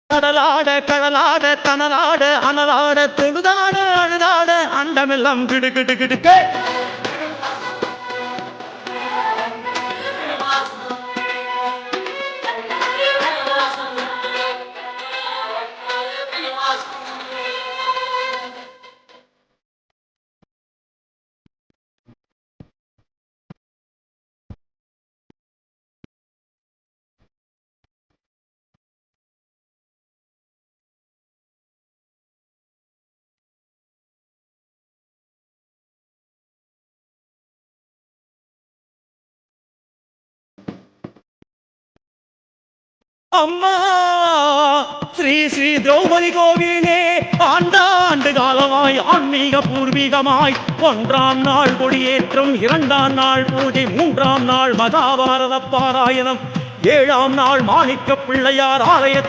கடலாட கடலாட தனலாட அனலாட தெழுதாட அழுதாட அண்டமெல்லாம் கிடு கிடு கிடுக்க அம்மா ஸ்ரீ ஸ்ரீ திரௌபதி கோவிலே ஆண்டாண்டு காலமாய் ஆன்மீக பூர்வீகமாய் 1ஆம் நாள் கொடியேற்றம், 2ஆம் நாள் பூஜை, 3ஆம் நாள் மகாபாரத பாராயணம், 7ஆம் நாள் மாணிக்க பிள்ளையார் ஆலய